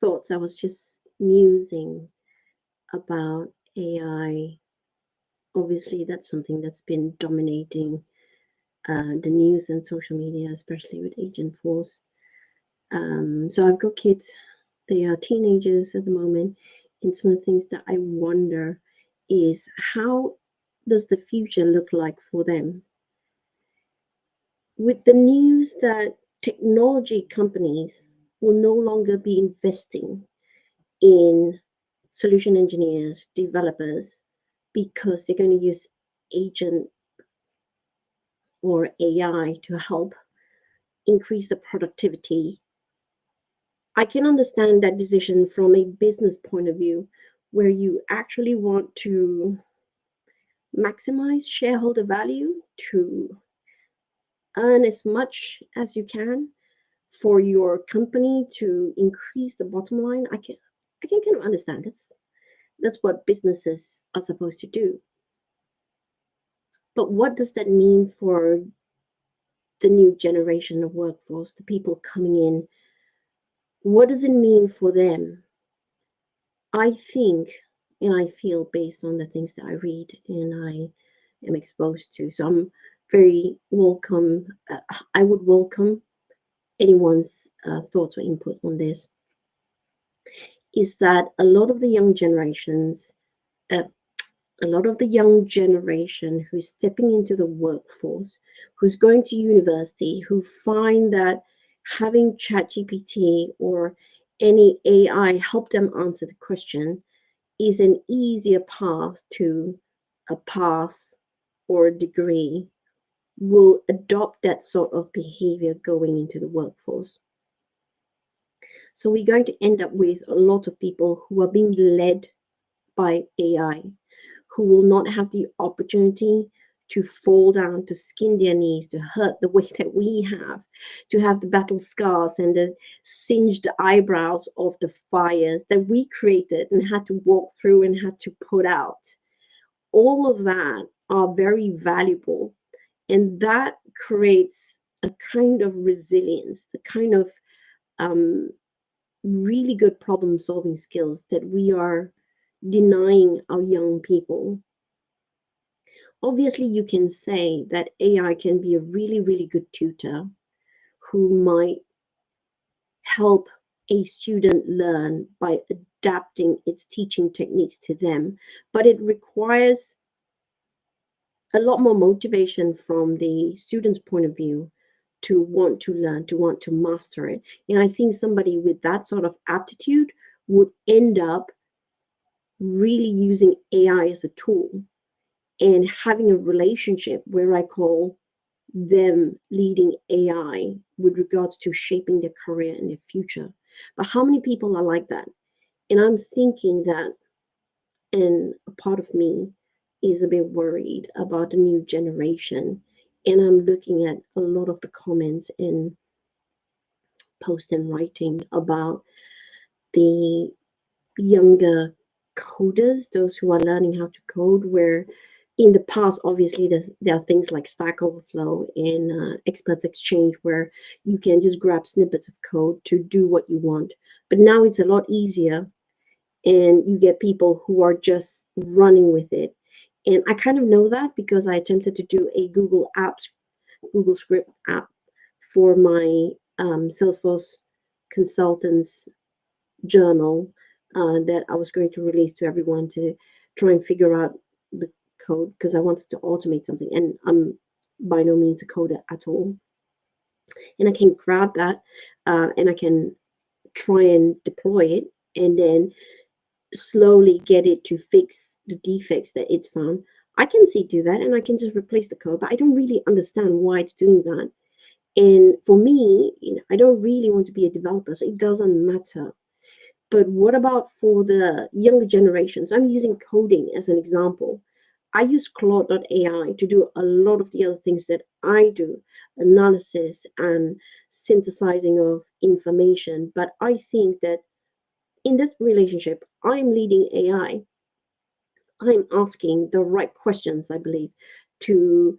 thoughts. I was just musing about AI. Obviously, that's something that's been dominating the news and social media, especially with Agent Force. So I've got kids, they are teenagers at the moment, and some of the things that I wonder is how does the future look like for them? With the news that technology companies will no longer be investing in solution engineers, developers, because they're going to use agent or AI to help increase the productivity. I can understand that decision from a business point of view, where you actually want to maximize shareholder value to earn as much as you can for your company to increase the bottom line. I can kind of understand that's what businesses are supposed to do. But what does that mean for the new generation of workforce, the people coming in? What does it mean for them? I think and I feel, based on the things that I read and I am exposed to. So I'm very welcome. I would welcome anyone's thoughts or input on this. Is that a lot of the young generations, uh, a lot of the young generation who's stepping into the workforce, who's going to university, who find that having ChatGPT or any AI help them answer the question is an easier path to a pass or a degree, will adopt that sort of behavior going into the workforce. So we're going to end up with a lot of people who are being led by AI, who will not have the opportunity to fall down, to skin their knees, to hurt the way that we have, to have the battle scars and the singed eyebrows of the fires that we created and had to walk through and had to put out. All of that are very valuable. And that creates a kind of resilience, the kind of um, really good problem solving skills that we are denying our young people. Obviously, you can say that AI can be a really, really good tutor who might help a student learn by adapting its teaching techniques to them, but it requires a lot more motivation from the student's point of view to want to learn, to want to master it. And I think somebody with that sort of aptitude would end up really using AI as a tool and having a relationship where I call them leading AI with regards to shaping their career and their future. But how many people are like that? And I'm thinking that, and a part of me is a bit worried about the new generation. And I'm looking at a lot of the comments and post and writing about the younger coders, those who are learning how to code, where in the past, obviously, there are things like Stack Overflow and Experts Exchange where you can just grab snippets of code to do what you want. But now it's a lot easier, and you get people who are just running with it. And I kind of know that because I attempted to do a Google Script app for my Salesforce consultants journal that I was going to release to everyone to try and figure out the code, because I wanted to automate something, and I'm by no means a coder at all. And I can grab that and I can try and deploy it and then slowly get it to fix the defects that it's found. I can see do that and I can just replace the code, but I don't really understand why it's doing that. And for me, I don't really want to be a developer, so it doesn't matter. But what about for the younger generations? I'm using coding as an example. I use Claude.ai to do a lot of the other things that I do, analysis and synthesizing of information. But I think that in this relationship, I'm leading AI. I'm asking the right questions, I believe, to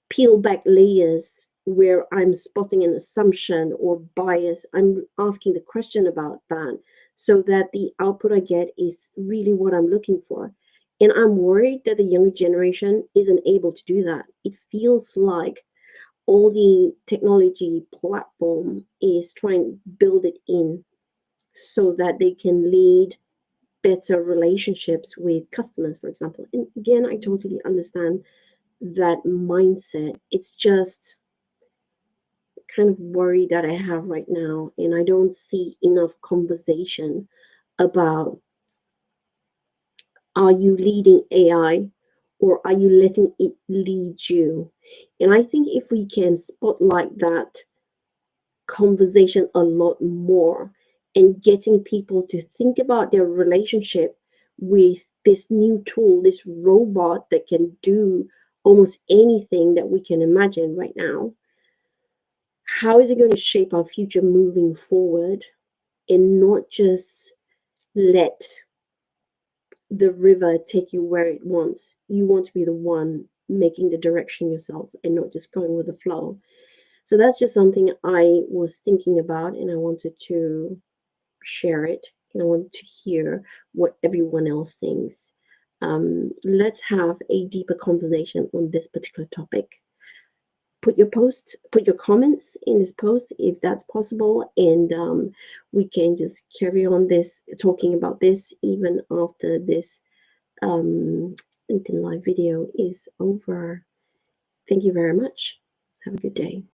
peel back layers where I'm spotting an assumption or bias. I'm asking the question about that so that the output I get is really what I'm looking for. And I'm worried that the younger generation isn't able to do that. It feels like all the technology platform is trying to build it in so that they can lead better relationships with customers, for example. And again, I totally understand that mindset. It's just kind of worry that I have right now, and I don't see enough conversation about, are you leading AI or are you letting it lead you? And I think if we can spotlight that conversation a lot more and getting people to think about their relationship with this new tool, this robot that can do almost anything that we can imagine right now, how is it going to shape our future moving forward and not just let the river take you where it wants? You want to be the one making the direction yourself and not just going with the flow. So that's just something I was thinking about, and I wanted to share it, and I want to hear what everyone else thinks. Let's have a deeper conversation on this particular topic. Put your comments in this post if that's possible, and we can just carry on this talking about this even after this LinkedIn live video is over. Thank you very much. Have a good day.